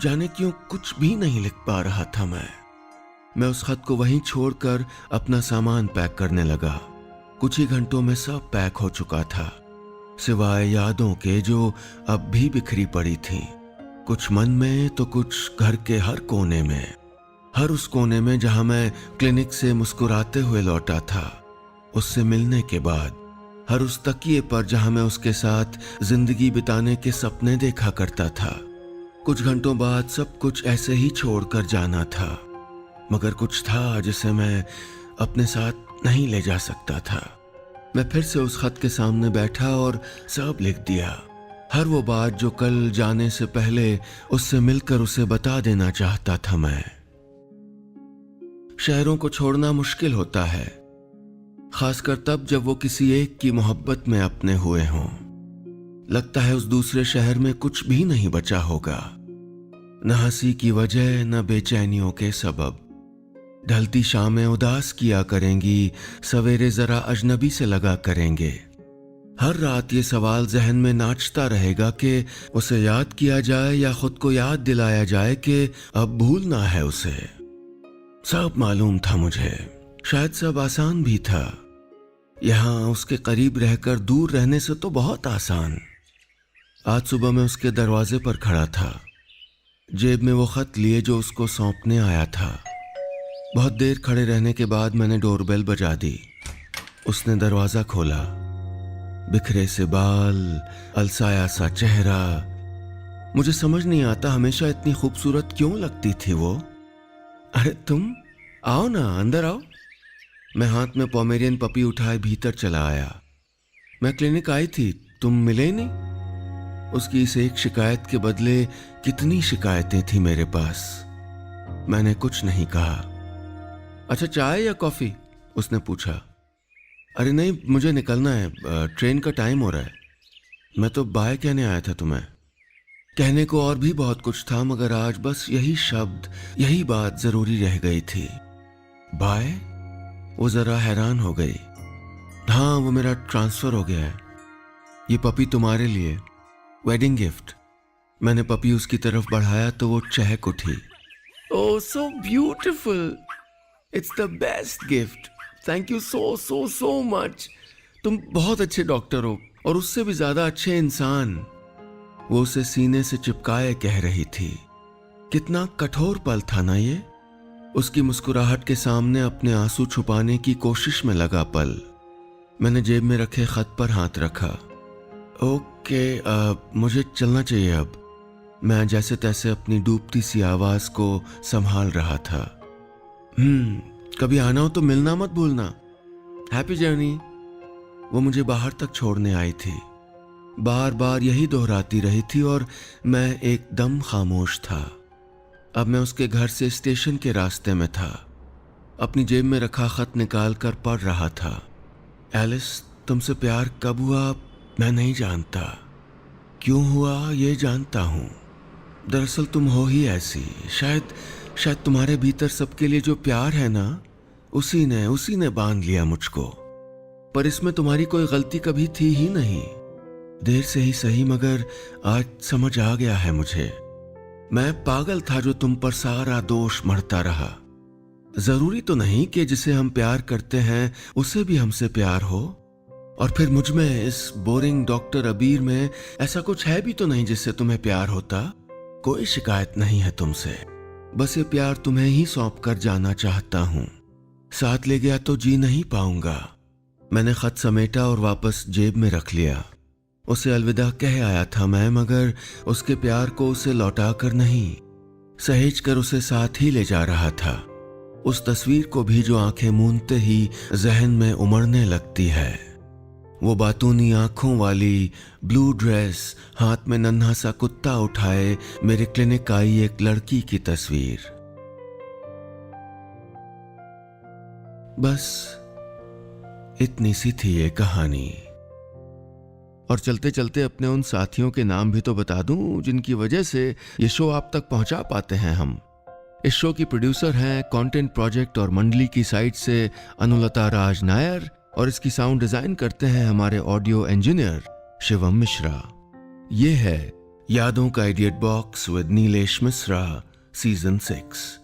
जाने क्यों कुछ भी नहीं लिख पा रहा था। मैं उस खत को वहीं छोड़कर अपना सामान पैक करने लगा। कुछ ही घंटों में सब पैक हो चुका था, सिवाय यादों के जो अब भी बिखरी पड़ी थीं। कुछ मन में तो कुछ घर के हर कोने में, हर उस कोने में जहां मैं क्लिनिक से मुस्कुराते हुए लौटा था उससे मिलने के बाद, हर उस तकिए पर जहां मैं उसके साथ जिंदगी बिताने के सपने देखा करता था। कुछ घंटों बाद सब कुछ ऐसे ही छोड़कर जाना था, मगर कुछ था जिसे मैं अपने साथ नहीं ले जा सकता था। मैं फिर से उस खत के सामने बैठा और सब लिख दिया, हर वो बात जो कल जाने से पहले उससे मिलकर उसे बता देना चाहता था। मैं शहरों को छोड़ना मुश्किल होता है, खासकर तब जब वो किसी एक की मोहब्बत में अपने हुए हों। लगता है उस दूसरे शहर में कुछ भी नहीं बचा होगा, न हंसी की वजह न बेचैनियों के सबब। ढलती शामें उदास किया करेंगी, सवेरे जरा अजनबी से लगा करेंगे। हर रात ये सवाल जहन में नाचता रहेगा कि उसे याद किया जाए या खुद को याद दिलाया जाए कि अब भूलना है उसे। सब मालूम था मुझे, शायद सब आसान भी था। यहां उसके करीब रहकर दूर रहने से तो बहुत आसान। आज सुबह मैं उसके दरवाजे पर खड़ा था, जेब में वो खत लिए जो उसको सौंपने आया था। बहुत देर खड़े रहने के बाद मैंने डोरबेल बजा दी। उसने दरवाजा खोला। बिखरे से बाल, अलसाया सा चेहरा। मुझे समझ नहीं आता हमेशा इतनी खूबसूरत क्यों लगती थी वो। अरे तुम आओ ना, अंदर आओ। मैं हाथ में पोमेरियन पपी उठाए भीतर चला आया। मैं क्लिनिक आई थी, तुम मिले नहीं। उसकी इस एक शिकायत के बदले कितनी शिकायतें थी मेरे पास। मैंने कुछ नहीं कहा। अच्छा चाय या कॉफी, उसने पूछा। अरे नहीं, मुझे निकलना है, ट्रेन का टाइम हो रहा है। मैं तो बाय कहने आया था तुम्हें। कहने को और भी बहुत कुछ था, मगर आज बस यही शब्द, यही बात जरूरी रह गई थी। बाय? वो जरा हैरान हो गई। हाँ, वो मेरा ट्रांसफर हो गया है। ये पपी तुम्हारे लिए, वेडिंग गिफ्ट। मैंने पपी उसकी तरफ बढ़ाया तो वो चहक उठी। Oh so beautiful, it's the best gift, thank you so so so much. तुम बहुत अच्छे डॉक्टर हो और उससे भी ज्यादा अच्छे इंसान। वो उसे सीने से चिपकाए कह रही थी। कितना कठोर पल था ना ये। उसकी मुस्कुराहट के सामने अपने आंसू छुपाने की कोशिश में लगा पल। मैंने जेब में रखे खत पर हाथ रखा। ओके, मुझे चलना चाहिए अब। मैं जैसे तैसे अपनी डूबती सी आवाज को संभाल रहा था। कभी आना हो तो मिलना मत भूलना। Happy journey. वो मुझे बाहर तक छोड़ने आई थी, बार बार यही दोहराती रही थी और मैं एकदम खामोश था। अब मैं उसके घर से स्टेशन के रास्ते में था। अपनी जेब में रखा खत निकाल कर पढ़ रहा था। एलिस, तुमसे प्यार कब हुआ मैं नहीं जानता, क्यों हुआ ये जानता हूं। दरअसल तुम हो ही ऐसी। शायद तुम्हारे भीतर सबके लिए जो प्यार है ना, उसी ने बांध लिया मुझको। पर इसमें तुम्हारी कोई गलती कभी थी ही नहीं। देर से ही सही, मगर आज समझ आ गया है मुझे। मैं पागल था जो तुम पर सारा दोष मढ़ता रहा। जरूरी तो नहीं कि जिसे हम प्यार करते हैं उसे भी हमसे प्यार हो। और फिर मुझ में, इस बोरिंग डॉक्टर अबीर में ऐसा कुछ है भी तो नहीं जिससे तुम्हें प्यार होता। कोई शिकायत नहीं है तुमसे, बस ये प्यार तुम्हें ही सौंप कर जाना चाहता हूं। साथ ले गया तो जी नहीं पाऊंगा। मैंने खत समेटा और वापस जेब में रख लिया। उसे अलविदा कह आया था मैं, मगर उसके प्यार को उसे लौटा कर नहीं, सहेज कर उसे साथ ही ले जा रहा था। उस तस्वीर को भी जो आंखें मूंदते ही जहन में उमड़ने लगती है। वो बातूनी आंखों वाली, ब्लू ड्रेस, हाथ में नन्हा सा कुत्ता उठाए मेरे क्लिनिक आई एक लड़की की तस्वीर। बस इतनी सी थी ये कहानी। और चलते चलते अपने उन साथियों के नाम भी तो बता दूं जिनकी वजह से ये शो आप तक पहुंचा पाते हैं हम। इस शो की प्रोड्यूसर हैं कंटेंट प्रोजेक्ट और मंडली की साइड से अनुलता राज नायर, और इसकी साउंड डिजाइन करते हैं हमारे ऑडियो इंजीनियर शिवम मिश्रा। ये है यादों का idiot box with Nilesh Mishra, season 6।